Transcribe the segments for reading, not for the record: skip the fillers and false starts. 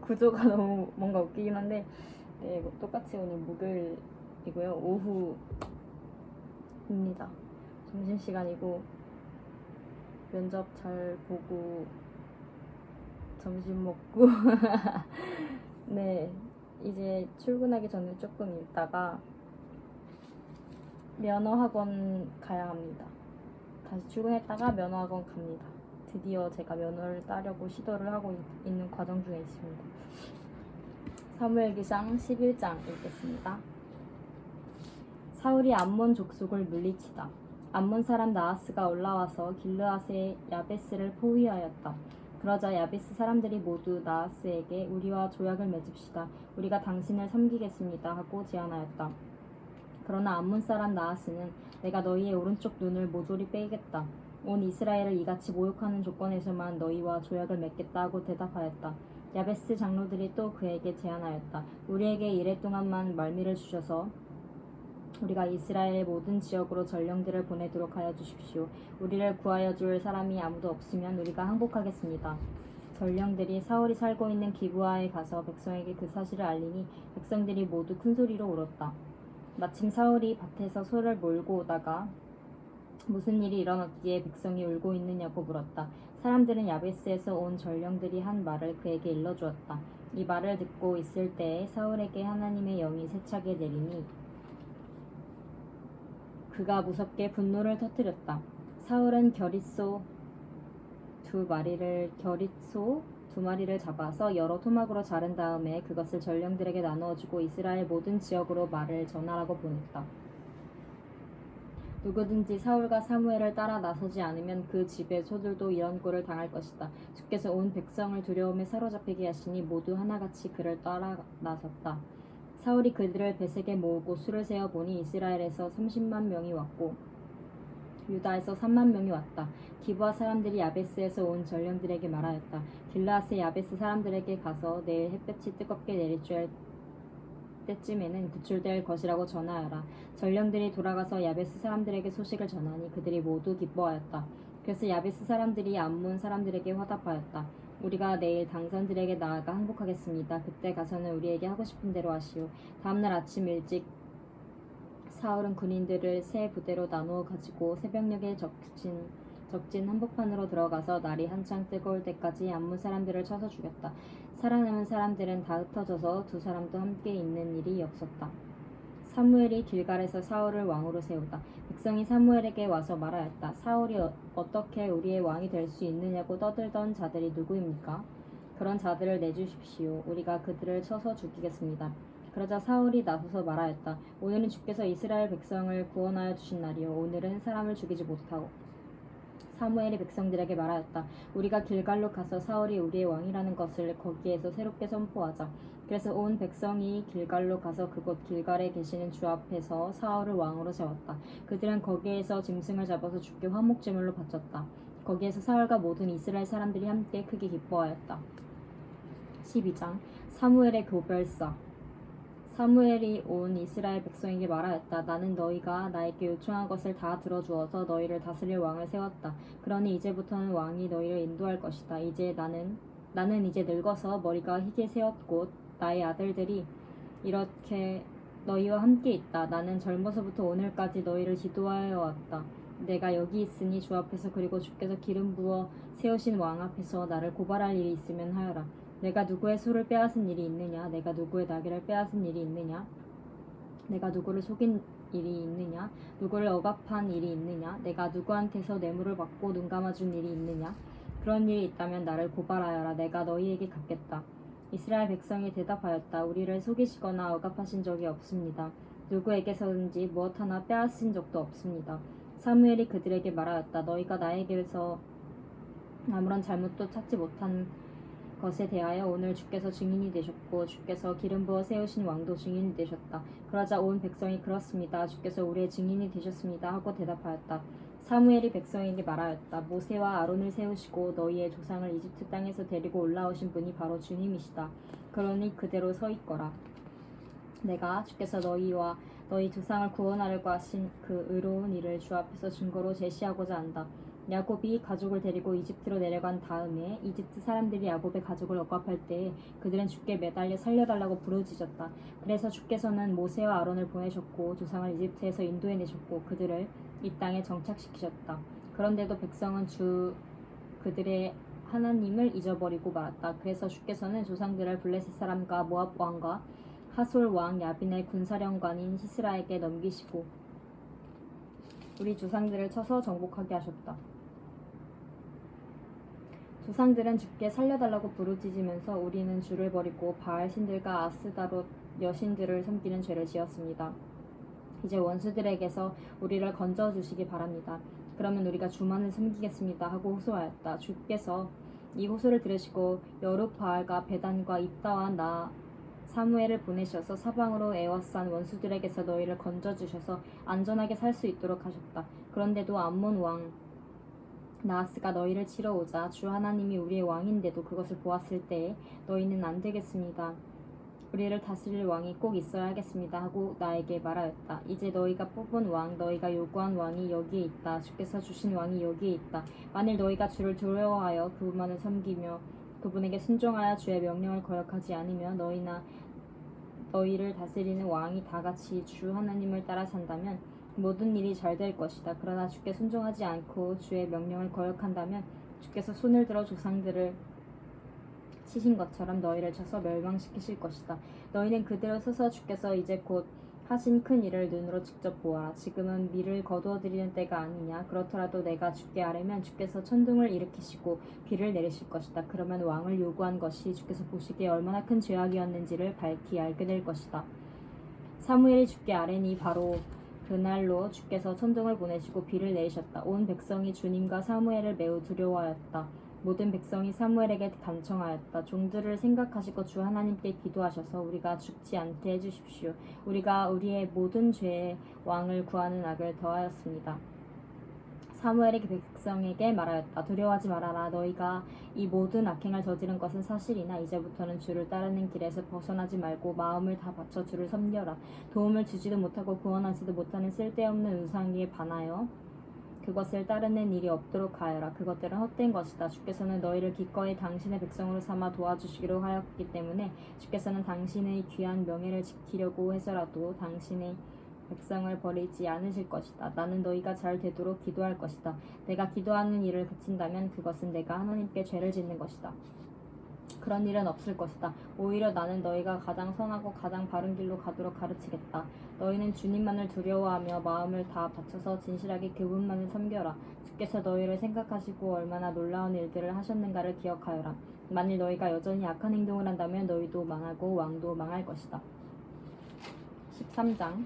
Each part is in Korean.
구조가 너무 뭔가 웃기긴 한데, 네, 이거 똑같이 오늘 목요일이고요. 오후입니다. 점심시간이고 면접 잘 보고 점심 먹고 네, 이제 출근하기 전에 조금 있다가 면허학원 가야 합니다. 다시 출근했다가 면허학원 갑니다. 드디어 제가 면허를 따려고 시도를 하고 있는 과정 중에 있습니다. 사무엘기상 11장 읽겠습니다. 사울이 암몬 족속을 물리치다. 암몬 사람 나하스가 올라와서 길르앗의 야베스를 포위하였다. 그러자 야베스 사람들이 모두 나하스에게 우리와 조약을 맺읍시다. 우리가 당신을 섬기겠습니다 하고 제안하였다. 그러나 암몬 사람 나하스는 내가 너희의 오른쪽 눈을 모조리 빼겠다. 온 이스라엘을 이같이 모욕하는 조건에서만 너희와 조약을 맺겠다 하고 대답하였다. 야베스 장로들이 또 그에게 제안하였다. 우리에게 이래 동안만 말미를 주셔서 우리가 이스라엘 모든 지역으로 전령들을 보내도록 하여 주십시오. 우리를 구하여 줄 사람이 아무도 없으면 우리가 항복하겠습니다. 전령들이 사울이 살고 있는 기브아에 가서 백성에게 그 사실을 알리니 백성들이 모두 큰 소리로 울었다. 마침 사울이 밭에서 소를 몰고 오다가 무슨 일이 일어났기에 백성이 울고 있느냐고 물었다. 사람들은 야베스에서 온 전령들이 한 말을 그에게 일러주었다. 이 말을 듣고 있을 때에 사울에게 하나님의 영이 세차게 내리니 그가 무섭게 분노를 터뜨렸다. 사울은 겨릿소 두 마리를 잡아서 여러 토막으로 자른 다음에 그것을 전령들에게 나누어주고 이스라엘 모든 지역으로 말을 전하라고 보냈다. 누구든지 사울과 사무엘을 따라 나서지 않으면 그 집의 소들도 이런 꼴을 당할 것이다. 주께서 온 백성을 두려움에 사로잡히게 하시니 모두 하나같이 그를 따라 나섰다. 사울이 그들을 벳에게 모으고 수를 세어보니 이스라엘에서 30만 명이 왔고 유다에서 3만 명이 왔다. 기브아 사람들이 야베스에서 온 전령들에게 말하였다. 길르앗의 야베스 사람들에게 가서 내일 햇볕이 뜨겁게 내리쬐 때쯤에는 구출될 것이라고 전하여라. 전령들이 돌아가서 야베스 사람들에게 소식을 전하니 그들이 모두 기뻐하였다. 그래서 야베스 사람들이 암몬 사람들에게 화답하였다. 우리가 내일 당선들에게 나아가 항복하겠습니다. 그때 가서는 우리에게 하고 싶은 대로 하시오. 다음날 아침 일찍 사울은 군인들을 세 부대로 나누어 가지고 새벽녘에 적진 한복판으로 들어가서 날이 한창 뜨거울 때까지 암몬 사람들을 쳐서 죽였다. 살아남은 사람들은 다 흩어져서 두 사람도 함께 있는 일이 없었다. 사무엘이 길갈에서 사울을 왕으로 세우다. 백성이 사무엘에게 와서 말하였다. 사울이 어떻게 우리의 왕이 될 수 있느냐고 떠들던 자들이 누구입니까? 그런 자들을 내주십시오. 우리가 그들을 쳐서 죽이겠습니다. 그러자 사울이 나서서 말하였다. 오늘은 주께서 이스라엘 백성을 구원하여 주신 날이요. 오늘은 사람을 죽이지 못하고. 사무엘이 백성들에게 말하였다. 우리가 길갈로 가서 사울이 우리의 왕이라는 것을 거기에서 새롭게 선포하자. 그래서 온 백성이 길갈로 가서 그곳 길갈에 계시는 주 앞에서 사울을 왕으로 세웠다. 그들은 거기에서 짐승을 잡아서 주께 화목제물로 바쳤다. 거기에서 사울과 모든 이스라엘 사람들이 함께 크게 기뻐하였다. 12장 사무엘의 교별사. 사무엘이 온 이스라엘 백성에게 말하였다. 나는 너희가 나에게 요청한 것을 다 들어주어서 너희를 다스릴 왕을 세웠다. 그러니 이제부터는 왕이 너희를 인도할 것이다. 이제 나는 이제 늙어서 머리가 희게 새었고 나의 아들들이 이렇게 너희와 함께 있다. 나는 젊어서부터 오늘까지 너희를 지도하여 왔다. 내가 여기 있으니 주 앞에서 그리고 주께서 기름 부어 세우신 왕 앞에서 나를 고발할 일이 있으면 하여라. 내가 누구의 소를 빼앗은 일이 있느냐? 내가 누구의 나귀를 빼앗은 일이 있느냐? 내가 누구를 속인 일이 있느냐? 누구를 억압한 일이 있느냐? 내가 누구한테서 뇌물을 받고 눈 감아준 일이 있느냐? 그런 일이 있다면 나를 고발하여라. 내가 너희에게 갚겠다. 이스라엘 백성이 대답하였다. 우리를 속이시거나 억압하신 적이 없습니다. 누구에게서든지 무엇 하나 빼앗은 적도 없습니다. 사무엘이 그들에게 말하였다. 너희가 나에게서 아무런 잘못도 찾지 못한 것에 대하여 오늘 주께서 증인이 되셨고 주께서 기름 부어 세우신 왕도 증인이 되셨다. 그러자 온 백성이 그렇습니다. 주께서 우리의 증인이 되셨습니다 하고 대답하였다. 사무엘이 백성에게 말하였다. 모세와 아론을 세우시고 너희의 조상을 이집트 땅에서 데리고 올라오신 분이 바로 주님이시다. 그러니 그대로 서 있거라. 내가 주께서 너희와 너희 조상을 구원하려고 하신 그 의로운 일을 주 앞에서 증거로 제시하고자 한다. 야곱이 가족을 데리고 이집트로 내려간 다음에 이집트 사람들이 야곱의 가족을 억압할 때 그들은 주께 매달려 살려달라고 부르짖었다. 그래서 주께서는 모세와 아론을 보내셨고 조상을 이집트에서 인도해내셨고 그들을 이 땅에 정착시키셨다. 그런데도 백성은 그들의 하나님을 잊어버리고 말았다. 그래서 주께서는 조상들을 블레셋 사람과 모압 왕과 하솔 왕 야빈의 군사령관인 시스라에게 넘기시고 우리 조상들을 쳐서 정복하게 하셨다. 조상들은 주께 살려달라고 부르짖으면서 우리는 주를 버리고 바알 신들과 아스다롯 여신들을 섬기는 죄를 지었습니다. 이제 원수들에게서 우리를 건져주시기 바랍니다. 그러면 우리가 주만을 섬기겠습니다 하고 호소하였다. 주께서 이 호소를 들으시고 여룹바알과 베단과 입다와 나 사무엘을 보내셔서 사방으로 에워싼 원수들에게서 너희를 건져주셔서 안전하게 살 수 있도록 하셨다. 그런데도 암몬 왕 나하스가 너희를 치러 오자 주 하나님이 우리의 왕인데도 그것을 보았을 때에 너희는 안 되겠습니다. 우리를 다스릴 왕이 꼭 있어야 하겠습니다 하고 나에게 말하였다. 이제 너희가 뽑은 왕, 너희가 요구한 왕이 여기에 있다. 주께서 주신 왕이 여기에 있다. 만일 너희가 주를 두려워하여 그분만을 섬기며 그분에게 순종하여 주의 명령을 거역하지 않으며 너희를 다스리는 왕이 다 같이 주 하나님을 따라 산다면 모든 일이 잘 될 것이다. 그러나 주께 순종하지 않고 주의 명령을 거역한다면 주께서 손을 들어 조상들을 치신 것처럼 너희를 쳐서 멸망시키실 것이다. 너희는 그대로 서서 주께서 이제 곧 하신 큰 일을 눈으로 직접 보아라. 지금은 밀을 거두어드리는 때가 아니냐. 그렇더라도 내가 주께 아뢰면 주께서 천둥을 일으키시고 비를 내리실 것이다. 그러면 왕을 요구한 것이 주께서 보시기에 얼마나 큰 죄악이었는지를 밝히 알게 될 것이다. 사무엘이 주께 아뢰니 바로 그날로 주께서 천둥을 보내시고 비를 내리셨다. 온 백성이 주님과 사무엘을 매우 두려워하였다. 모든 백성이 사무엘에게 간청하였다. 종들을 생각하시고 주 하나님께 기도하셔서 우리가 죽지 않게 해주십시오. 우리가 우리의 모든 죄에 왕을 구하는 악을 더하였습니다. 사무엘이 백성에게 말하였다. 두려워하지 말아라. 너희가 이 모든 악행을 저지른 것은 사실이나 이제부터는 주를 따르는 길에서 벗어나지 말고 마음을 다 바쳐 주를 섬겨라. 도움을 주지도 못하고 구원하지도 못하는 쓸데없는 우상에 반하여 그것을 따르는 일이 없도록 하여라. 그것들은 헛된 것이다. 주께서는 너희를 기꺼이 당신의 백성으로 삼아 도와주시기로 하였기 때문에 주께서는 당신의 귀한 명예를 지키려고 해서라도 당신의 백성을 버리지 않으실 것이다. 나는 너희가 잘 되도록 기도할 것이다. 내가 기도하는 일을 그친다면 그것은 내가 하나님께 죄를 짓는 것이다. 그런 일은 없을 것이다. 오히려 나는 너희가 가장 선하고 가장 바른 길로 가도록 가르치겠다. 너희는 주님만을 두려워하며 마음을 다 바쳐서 진실하게 그분만을 섬겨라. 주께서 너희를 생각하시고 얼마나 놀라운 일들을 하셨는가를 기억하여라. 만일 너희가 여전히 악한 행동을 한다면 너희도 망하고 왕도 망할 것이다. 13장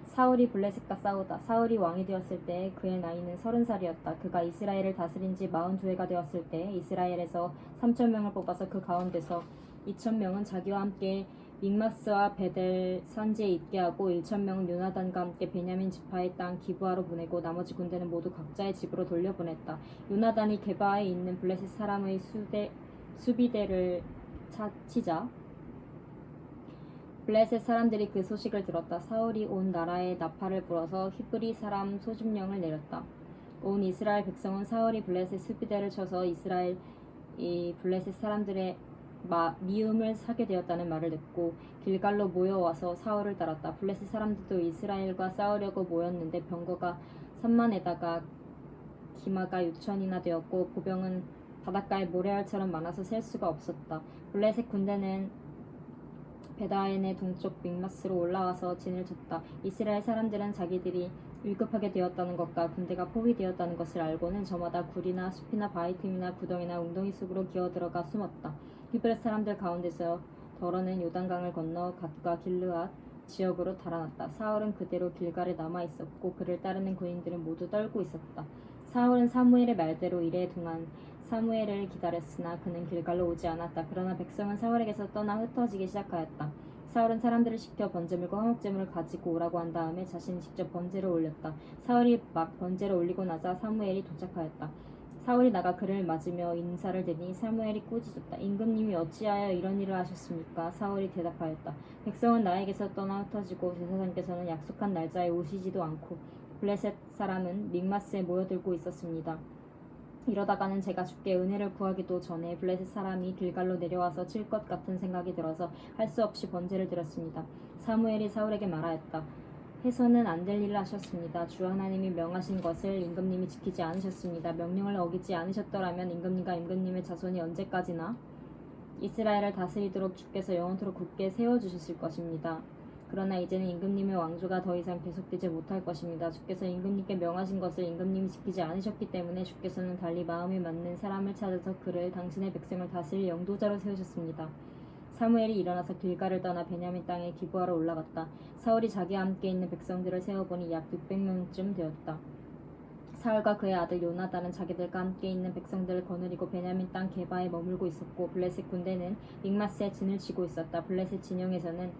사울이 블레셋과 싸우다. 사울이 왕이 되었을 때 그의 나이는 30살이었다. 그가 이스라엘을 다스린 지 42해가 되었을 때 이스라엘에서 3,000명을 뽑아서 그 가운데서 2,000명은 자기와 함께 믹마스와 베델 산지에 있게 하고 1,000명은 요나단과 함께 베냐민 지파의 땅 기브아로 보내고 나머지 군대는 모두 각자의 집으로 돌려보냈다. 요나단이 게바에 있는 블레셋 사람의 수비대를 치자 블레셋 사람들이 그 소식을 들었다. 사울이 온 나라에 나팔을 불어서 히브리 사람 소집령을 내렸다. 온 이스라엘 백성은 사울이 블레셋 수비대를 쳐서 블레셋 사람들의 미움을 사게 되었다는 말을 듣고 길갈로 모여와서 사울을 따랐다. 블레셋 사람들도 이스라엘과 싸우려고 모였는데 병거가 30,000에다가 기마가 6,000이나 되었고 보병은 바닷가에 모래알처럼 많아서 셀 수가 없었다. 블레셋 군대는 베다엔의 동쪽 믹마스로 올라와서 진을 쳤다. 이스라엘 사람들은 자기들이 위급하게 되었다는 것과 군대가 포위되었다는 것을 알고는 저마다 굴이나 숲이나 바위 틈이나 구덩이나 웅덩이 속으로 기어들어가 숨었다. 히브리 사람들 가운데서 덜어낸 요단강을 건너 갓과 길르앗 지역으로 달아났다. 사울은 그대로 길갈에 남아있었고 그를 따르는 군인들은 모두 떨고 있었다. 사울은 사무엘의 말대로 이래 동안 사무엘을 기다렸으나 그는 길갈로 오지 않았다. 그러나 백성은 사울에게서 떠나 흩어지기 시작하였다. 사울은 사람들을 시켜 번제물과 화목제물을 가지고 오라고 한 다음에 자신이 직접 번제를 올렸다. 사울이 막 번제를 올리고 나자 사무엘이 도착하였다. 사울이 나가 그를 맞으며 인사를 드니 사무엘이 꾸짖었다. 임금님이 어찌하여 이런 일을 하셨습니까? 사울이 대답하였다. 백성은 나에게서 떠나 흩어지고 제사장께서는 약속한 날짜에 오시지도 않고 블레셋 사람은 믹마스에 모여들고 있었습니다. 이러다가는 제가 주께 은혜를 구하기도 전에 블레셋 사람이 길갈로 내려와서 칠 것 같은 생각이 들어서 할 수 없이 번제를 드렸습니다. 사무엘이 사울에게 말하였다. 해서는 안 될 일을 하셨습니다. 주 하나님이 명하신 것을 임금님이 지키지 않으셨습니다. 명령을 어기지 않으셨더라면 임금님과 임금님의 자손이 언제까지나 이스라엘을 다스리도록 주께서 영원토록 굳게 세워주셨을 것입니다. 그러나 이제는 임금님의 왕조가 더 이상 계속되지 못할 것입니다. 주께서 임금님께 명하신 것을 임금님이 지키지 않으셨기 때문에 주께서는 달리 마음에 맞는 사람을 찾아서 그를 당신의 백성을 다스릴 영도자로 세우셨습니다. 사무엘이 일어나서 길갈을 떠나 베냐민 땅에 기부하러 올라갔다. 사울이 자기와 함께 있는 백성들을 세어보니 약 600명쯤 되었다. 사울과 그의 아들 요나단은 자기들과 함께 있는 백성들을 거느리고 베냐민 땅 게바에 머물고 있었고 블레셋 군대는 믹마스에 진을 치고 있었다. 블레셋 진영에서는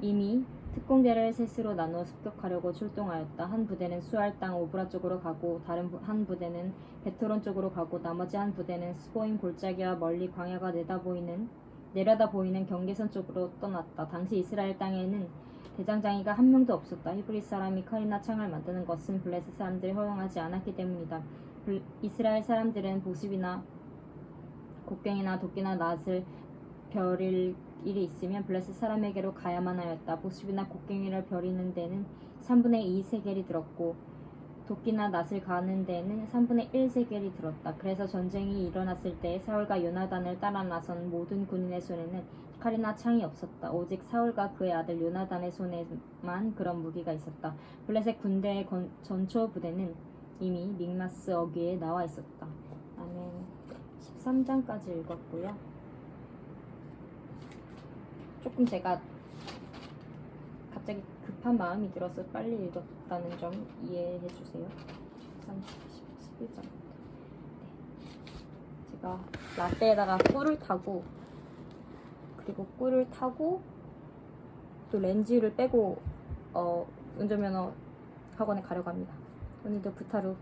이미 특공대를 셋으로 나누어 습격하려고 출동하였다. 한 부대는 수알 땅 오브라 쪽으로 가고 다른 한 부대는 베토론 쪽으로 가고 나머지 한 부대는 스보임 골짜기와 멀리 광야가 내려다 보이는 경계선 쪽으로 떠났다. 당시 이스라엘 땅에는 대장장이가 한 명도 없었다. 히브리 사람이 칼이나 창을 만드는 것은 블레셋 사람들이 허용하지 않았기 때문이다. 이스라엘 사람들은 보습이나 곡괭이나 도끼나 낫을 벼릴 일이 있으면 블레셋 사람에게로 가야만 하였다. 보습이나 곡괭이를 벼리는 데는 3분의 2 세겔이 들었고 도끼나 낫을 가는 데는 3분의 1 세겔이 들었다. 그래서 전쟁이 일어났을 때 사울과 요나단을 따라 나선 모든 군인의 손에는 칼이나 창이 없었다. 오직 사울과 그의 아들 요나단의 손에만 그런 무기가 있었다. 블레셋 군대의 전초 부대는 이미 믹마스 어귀에 나와 있었다. 나는 13장까지 읽었고요. 조금 제가 갑자기 급한 마음이 들어서 빨리 읽었다는 점 이해해 주세요. 11장. 네. 제가 라떼에다가 꿀을 타고 또 렌즈를 빼고 운전면허 학원에 가려고 합니다. 오늘도 부타루